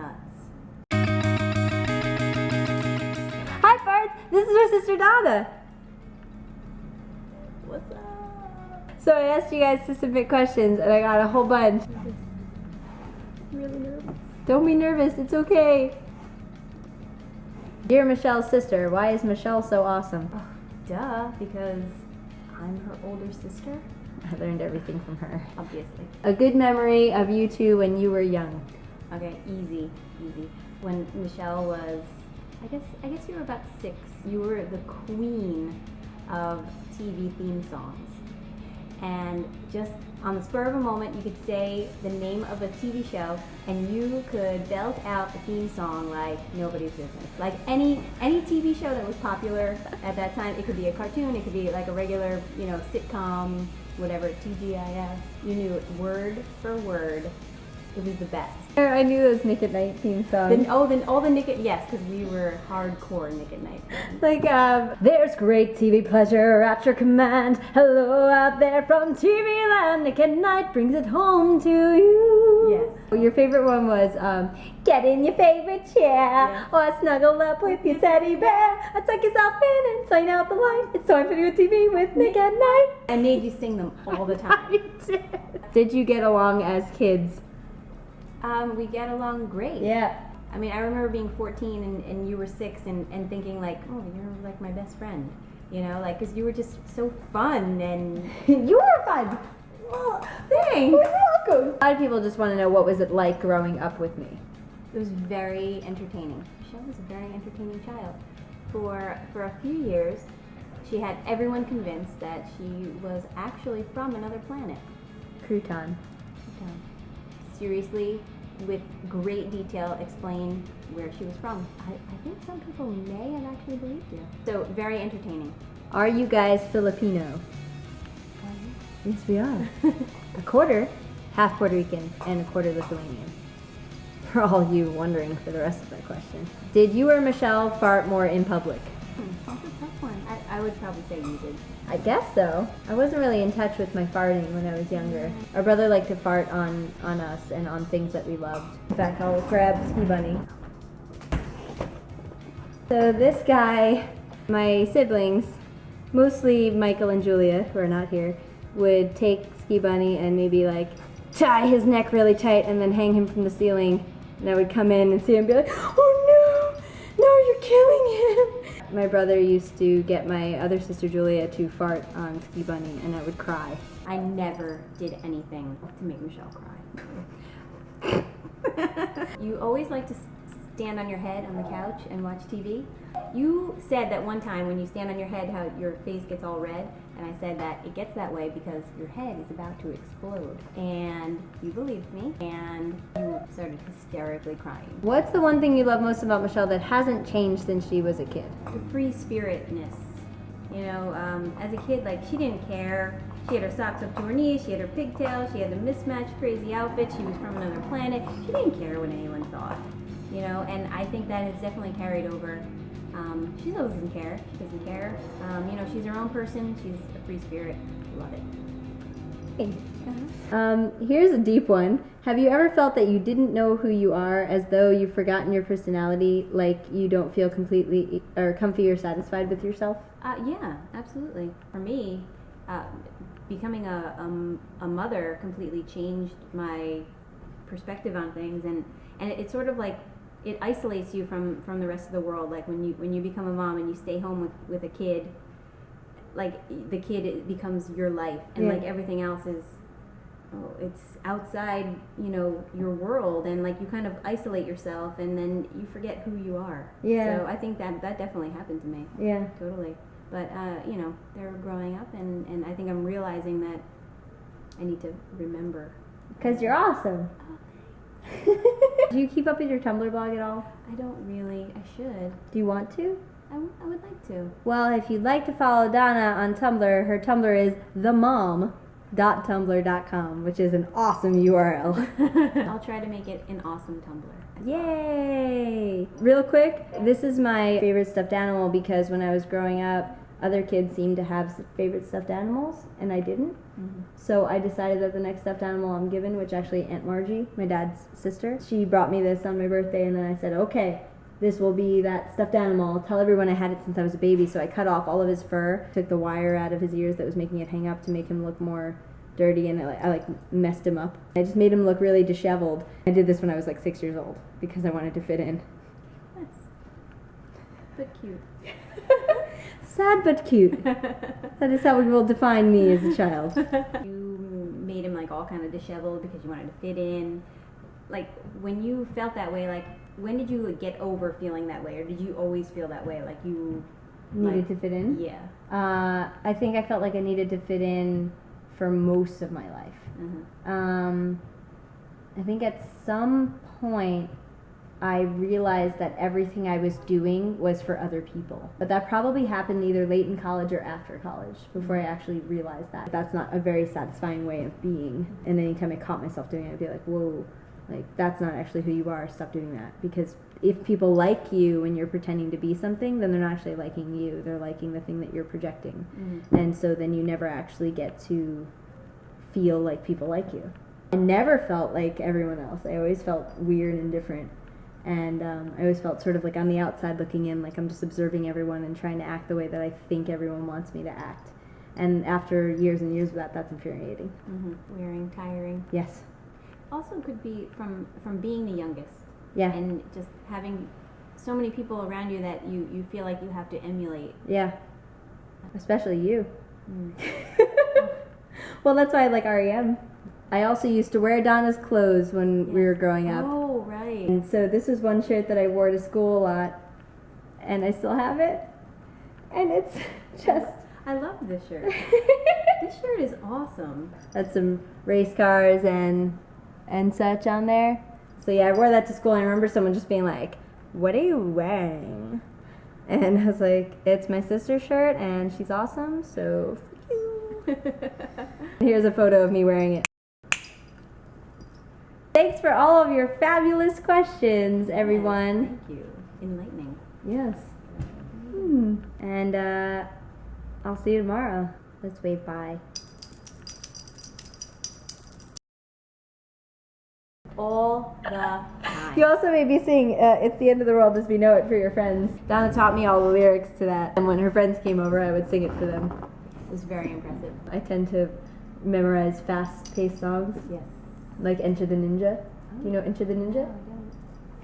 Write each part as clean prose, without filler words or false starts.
nuts. Hi, Farts! This is our sister Donna. What's up? So I asked you guys to submit questions, and I got a whole bunch. I'm really nervous. Don't be nervous, it's okay. Dear Michelle's sister, why is Michelle so awesome? Oh, duh, because I'm her older sister. I learned everything from her. Obviously. A good memory of you two when you were young. Okay, easy. When Michelle was, I guess you were about 6. You were the queen of TV theme songs. And just on the spur of a moment, you could say the name of a TV show, and you could belt out the theme song like nobody's business. Like any TV show that was popular at that time. It could be a cartoon, it could be like a regular, sitcom, whatever, TGIF. You knew it word for word. It was the best. I knew those Nick at Night theme songs. All the Nick at, yes, because we were hardcore Nick at Night fans. Like, there's great TV pleasure at your command. Hello out there from TV land. Nick at Night brings it home to you. Yes. Your favorite one was, get in your favorite chair. Yes. Or snuggle up with your teddy bear. Or tuck yourself in and sign out the line. It's time for new TV with Nick at Night. I made you sing them all the time. I did. Did you get along as kids? We get along great. Yeah. I mean, I remember being 14 and you were 6 and thinking like, oh, you're like my best friend. Because you were just so fun and... You were fun. Well, thanks. You're welcome. A lot of people just want to know, what was it like growing up with me? It was very entertaining. Michelle was a very entertaining child. For a few years, she had everyone convinced that she was actually from another planet. Crouton. Seriously, with great detail, explain where she was from. I think some people may have actually believed you. So, very entertaining. Are you guys Filipino? Yes, we are. A quarter, half Puerto Rican, and a quarter Lithuanian. For all you wondering for the rest of that question. Did you or Michelle fart more in public? That's a tough one. I would probably say you did. I guess so. I wasn't really in touch with my farting when I was younger. Our brother liked to fart on us and on things that we loved. In fact, I'll grab Ski Bunny. So this guy, my siblings, mostly Michael and Julia, who are not here, would take Ski Bunny and maybe tie his neck really tight and then hang him from the ceiling. And I would come in and see him and be like, oh no, you're killing him. My brother used to get my other sister Julia to fart on Ski Bunny, and I would cry. I never did anything to make Michelle cry. You always like to stand on your head on the couch and watch TV. You said that one time when you stand on your head how your face gets all red, and I said that it gets that way because your head is about to explode. And you believed me, and you started hysterically crying. What's the one thing you love most about Michelle that hasn't changed since she was a kid? The free spiritness. As a kid, she didn't care. She had her socks up to her knees, she had her pigtails, she had the mismatched crazy outfit, she was from another planet. She didn't care what anyone thought. And I think that has definitely carried over. She still doesn't care. She doesn't care. She's her own person. She's a free spirit. Love it. Hey. Here's a deep one. Have you ever felt that you didn't know who you are, as though you've forgotten your personality, like you don't feel completely or comfy or satisfied with yourself? Yeah, absolutely. For me, becoming a mother completely changed my perspective on things, and it's sort of like it isolates you from the rest of the world. Like when you become a mom and you stay home with a kid, the kid, it becomes your life, and everything else is, it's outside, your world, and you kind of isolate yourself, and then you forget who you are. Yeah. So I think that definitely happened to me. Yeah. Totally. But they're growing up, and I think I'm realizing that I need to remember. Because you're awesome. Do you keep up with your Tumblr blog at all? I don't really. I should. Do you want to? I would like to. Well, if you'd like to follow Donna on Tumblr, her Tumblr is themom.tumblr.com, which is an awesome URL. I'll try to make it an awesome Tumblr. Yay! Real quick, this is my favorite stuffed animal because when I was growing up, other kids seemed to have favorite stuffed animals, and I didn't. So I decided that the next stuffed animal I'm given, which actually Aunt Margie, my dad's sister, she brought me this on my birthday, and then I said, okay, this will be that stuffed animal. I'll tell everyone I had it since I was a baby. So I cut off all of his fur, took the wire out of his ears that was making it hang up to make him look more dirty, and I messed him up. I just made him look really disheveled. I did this when I was like 6 years old because I wanted to fit in. Nice. But cute. Sad but cute. That is how we will define me as a child. You made him like all kind of disheveled because you wanted to fit in. Like when you felt that way, like when did you get over feeling that way, or did you always feel that way? Like you needed to fit in? Yeah. I think I felt like I needed to fit in for most of my life. I think at some point I realized that everything I was doing was for other people. But that probably happened either late in college or after college before I actually realized that. That's not a very satisfying way of being. And anytime I caught myself doing it, I'd be like, whoa, like that's not actually who you are. Stop doing that. Because if people like you when you're pretending to be something, then they're not actually liking you. They're liking the thing that you're projecting. And so then you never actually get to feel like people like you. I never felt like everyone else. I always felt weird and different. And I always felt sort of like on the outside looking in, like I'm just observing everyone and trying to act the way that I think everyone wants me to act. And after years and years of that, that's infuriating. Wearing, tiring. Yes. Also could be from being the youngest. Yeah. And just having so many people around you that you feel like you have to emulate. Yeah. Especially you. Well, that's why I like REM. I also used to wear Donna's clothes when we were growing up. Oh, right. And so this was one shirt that I wore to school a lot, and I still have it. And it's just... I love this shirt. This shirt is awesome. That's some race cars and such on there. So yeah, I wore that to school, and I remember someone just being like, "What are you wearing?" And I was like, "It's my sister's shirt, and she's awesome, so fuck you." Here's a photo of me wearing it. Thanks for all of your fabulous questions, everyone. Thank you. Enlightening. Yes. And I'll see you tomorrow. Let's wave bye. All the time. You also made me sing It's the End of the World as We Know It for your friends. Donna taught me all the lyrics to that, and when her friends came over, I would sing it for them. It was very impressive. I tend to memorize fast-paced songs. Yes. Like Enter the Ninja. Do you know Enter the Ninja?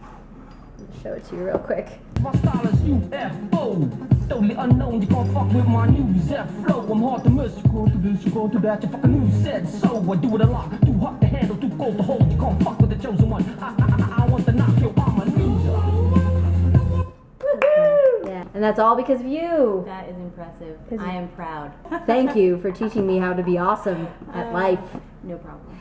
I'll show it to you real quick. My style is UFO, totally unknown. You can't fuck with my new Z flow. I'm hard to miss. You go to this, you go to that. You fucking knew said so. I do it a lot. Too hot to handle, too cold to hold. You can't fuck with the chosen one. I want to knock you. I'm a ninja. Woohoo! Yeah, and that's all because of you. That is impressive. I am proud. Thank you for teaching me how to be awesome at life. No problem.